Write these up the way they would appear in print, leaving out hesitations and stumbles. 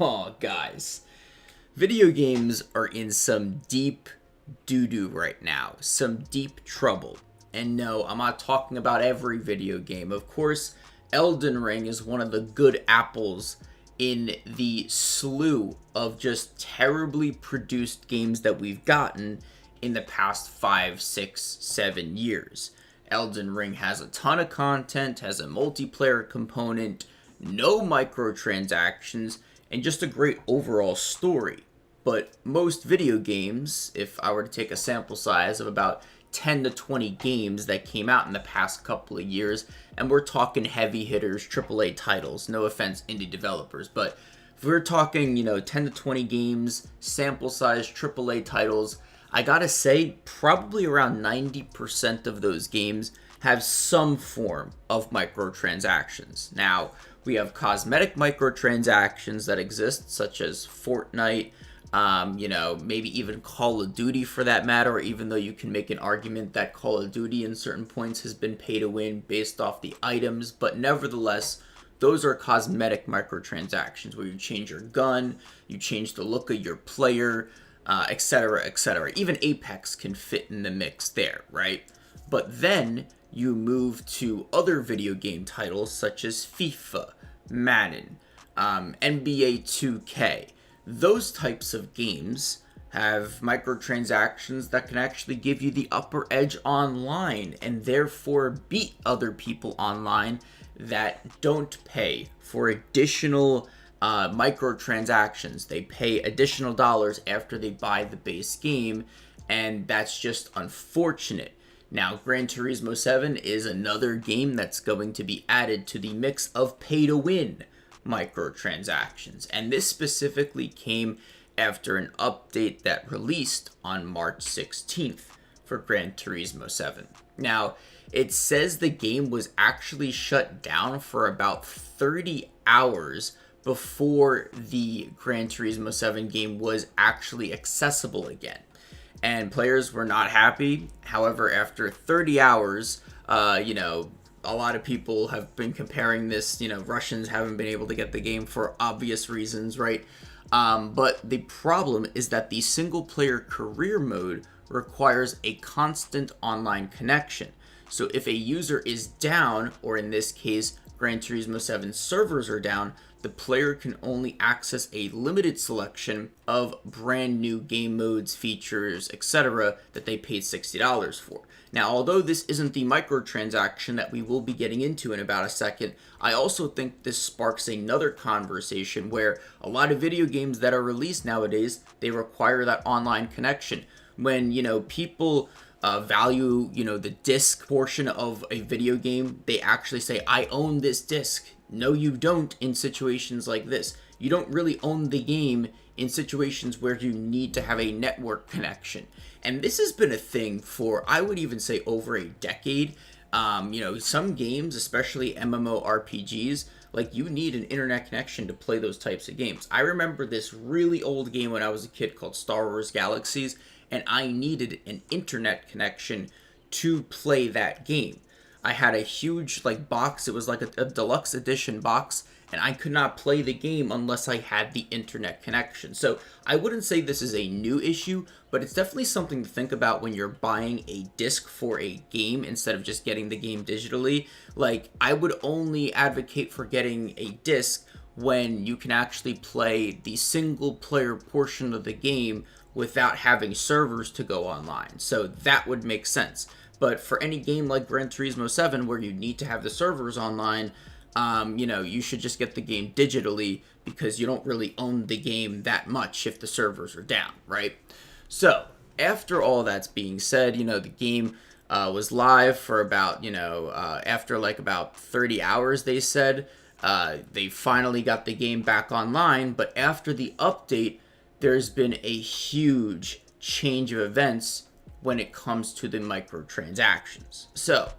Oh, guys, video games are in some deep doo-doo right now, some deep trouble. And no, I'm not talking about every video game. Of course, Elden Ring is one of the good apples in the slew of just terribly produced games that we've gotten in the past 5, 6, 7 years. Elden Ring has a ton of content, has a multiplayer component, no microtransactions, and just a great overall story. But most video games, if I were to take a sample size of about 10 to 20 games that came out in the past couple of years, and we're talking heavy hitters, AAA titles, no offense, indie developers, but if we're talking, 10 to 20 games, sample size, AAA titles, I gotta say, probably around 90% of those games have some form of microtransactions. Now, we have cosmetic microtransactions that exist, such as Fortnite, maybe even Call of Duty for that matter, even though you can make an argument that Call of Duty in certain points has been pay to win based off the items, but nevertheless, those are cosmetic microtransactions where you change your gun, you change the look of your player, etc., etc. Even Apex can fit in the mix there, right? But then you move to other video game titles such as FIFA, Madden, NBA 2K. Those types of games have microtransactions that can actually give you the upper edge online and therefore beat other people online that don't pay for additional microtransactions. They pay additional dollars after they buy the base game, and that's just unfortunate. Now, Gran Turismo 7 is another game that's going to be added to the mix of pay-to-win microtransactions, and this specifically came after an update that released on March 16th for Gran Turismo 7. Now, it says the game was actually shut down for about 30 hours before the Gran Turismo 7 game was actually accessible again. And players were not happy. However, after 30 hours, a lot of people have been comparing this. Russians haven't been able to get the game for obvious reasons, right? But the problem is that the single player career mode requires a constant online connection. So if a user is down, or in this case, Gran Turismo 7 servers are down, the player can only access a limited selection of brand new game modes, features, etc. that they paid $60 for. Now, although this isn't the microtransaction that we will be getting into in about a second, I also think this sparks another conversation where a lot of video games that are released nowadays, they require that online connection. When, people value, the disc portion of a video game, they actually say, I own this disc. No, you don't in situations like this. You don't really own the game in situations where you need to have a network connection. And this has been a thing for, I would even say, over a decade. Some games, especially MMORPGs, like you need an internet connection to play those types of games. I remember this really old game when I was a kid called Star Wars Galaxies, and I needed an internet connection to play that game. I had a huge box. It was like a deluxe edition box, and I could not play the game unless I had the internet connection. So I wouldn't say this is a new issue, but it's definitely something to think about when you're buying a disc for a game instead of just getting the game digitally. I would only advocate for getting a disc when you can actually play the single player portion of the game without having servers to go online. So that would make sense. But for any game like Gran Turismo 7 where you need to have the servers online, you should just get the game digitally because you don't really own the game that much if the servers are down, right? So, after all that's being said, the game was live for about, after about 30 hours, they said. They finally got the game back online, but after the update, there's been a huge change of events when it comes to the microtransactions. So,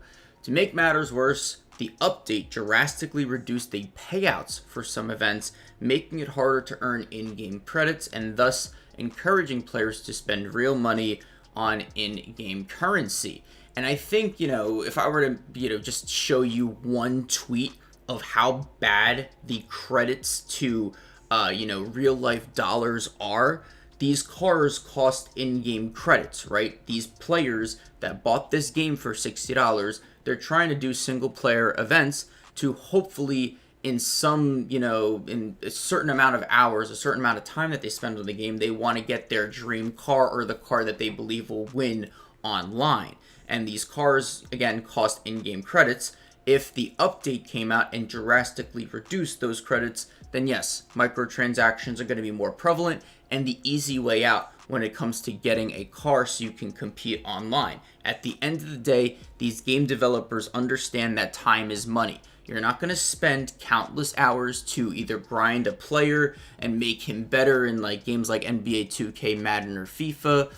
to make matters worse, the update drastically reduced the payouts for some events, making it harder to earn in-game credits and thus encouraging players to spend real money on in-game currency. And I think, if I were to, just show you one tweet of how bad the credits to real life dollars are, these cars cost in-game credits, right? These players that bought this game for $60, they're trying to do single player events to hopefully in some, in a certain amount of hours, a certain amount of time that they spend on the game, they want to get their dream car or the car that they believe will win online. And these cars, again, cost in-game credits. If the update came out and drastically reduced those credits, then yes, microtransactions are going to be more prevalent and the easy way out when it comes to getting a car so you can compete online. At the end of the day, these game developers understand that time is money. You're not going to spend countless hours to either grind a player and make him better in like games like NBA 2K, Madden, or FIFA,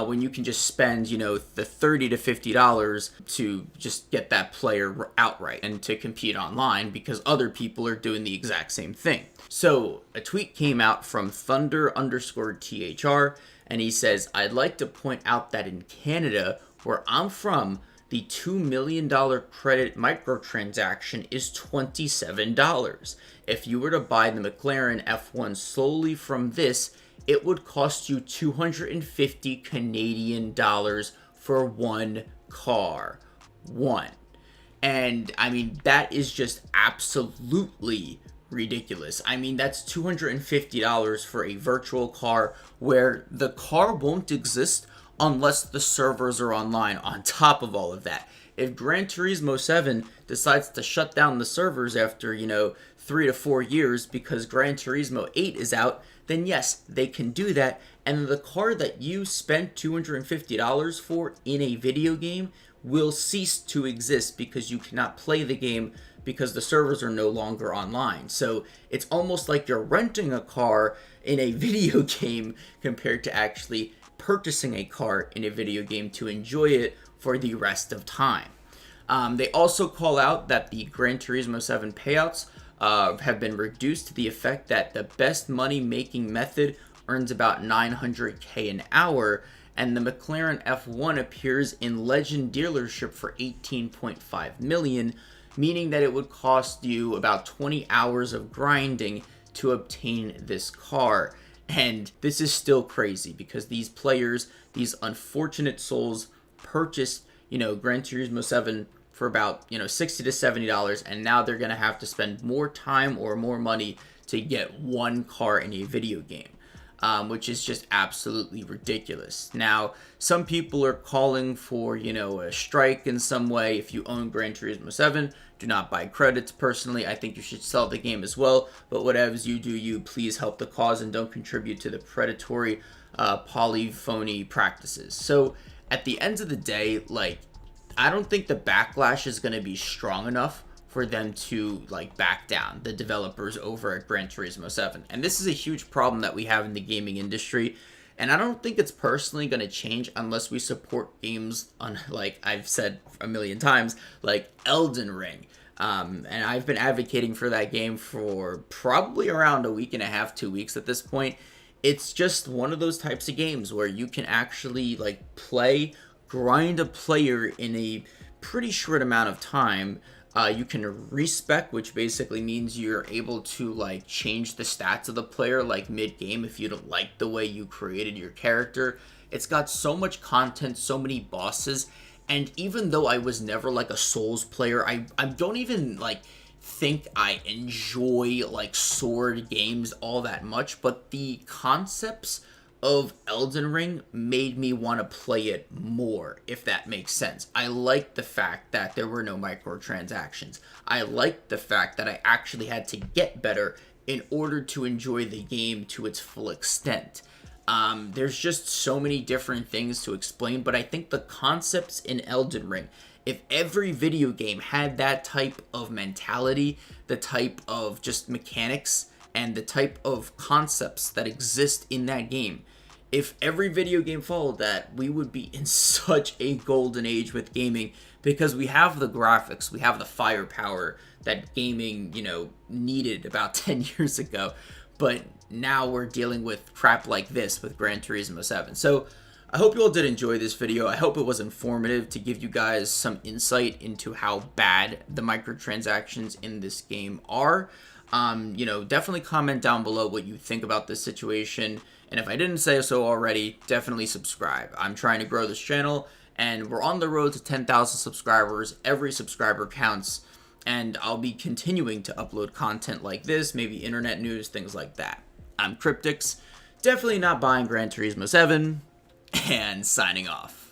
when you can just spend, the $30 to $50 to just get that player outright and to compete online because other people are doing the exact same thing. So a tweet came out from Thunder_THR, and he says, "I'd like to point out that in Canada, where I'm from, the $2 million credit microtransaction is $27. If you were to buy the McLaren F1 solely from this, it would cost you 250 Canadian dollars for one car. One." And I mean, that is just absolutely ridiculous. I mean, that's $250 for a virtual car where the car won't exist unless the servers are online on top of all of that. If Gran Turismo 7 decides to shut down the servers after, 3 to 4 years because Gran Turismo 8 is out, then yes, they can do that. And the car that you spent $250 for in a video game will cease to exist because you cannot play the game because the servers are no longer online. So it's almost like you're renting a car in a video game compared to actually purchasing a car in a video game to enjoy it for the rest of time. They also call out that the Gran Turismo 7 payouts have been reduced to the effect that the best money-making method earns about $900K an hour, and the McLaren F1 appears in Legend dealership for $18.5 million, meaning that it would cost you about 20 hours of grinding to obtain this car. And this is still crazy because these players, these unfortunate souls, purchased, Gran Turismo 7 for about, $60 to $70, and now they're going to have to spend more time or more money to get one car in a video game, which is just absolutely ridiculous. Now, some people are calling for, a strike in some way. If you own Gran Turismo 7, do not buy credits. Personally, I think you should sell the game as well, but whatever you do, you please help the cause and don't contribute to the predatory polyphony practices. So at the end of the day, I don't think the backlash is going to be strong enough for them to back down, the developers over at Gran Turismo 7. And this is a huge problem that we have in the gaming industry. And I don't think it's personally going to change unless we support games on, like I've said a million times, like Elden Ring. And I've been advocating for that game for probably around a week and a half, 2 weeks at this point. It's just one of those types of games where you can actually grind a player in a pretty short amount of time. You can respec, which basically means you're able to change the stats of the player mid-game if you don't like the way you created your character. It's got so much content, so many bosses, and even though I was never a Souls player, I don't even think I enjoy sword games all that much, but the concepts of Elden Ring made me want to play it more, if that makes sense. I liked the fact that there were no microtransactions. I liked the fact that I actually had to get better in order to enjoy the game to its full extent. There's just so many different things to explain, but I think the concepts in Elden Ring, if every video game had that type of mentality, the type of just mechanics, and the type of concepts that exist in that game, if every video game followed that, we would be in such a golden age with gaming because we have the graphics, we have the firepower that gaming, needed about 10 years ago. But now we're dealing with crap like this with Gran Turismo 7. So I hope you all did enjoy this video. I hope it was informative to give you guys some insight into how bad the microtransactions in this game are. Definitely comment down below what you think about this situation. And if I didn't say so already, definitely subscribe. I'm trying to grow this channel, and we're on the road to 10,000 subscribers. Every subscriber counts, and I'll be continuing to upload content like this, maybe internet news, things like that. I'm Cryptix, definitely not buying Gran Turismo 7, and signing off.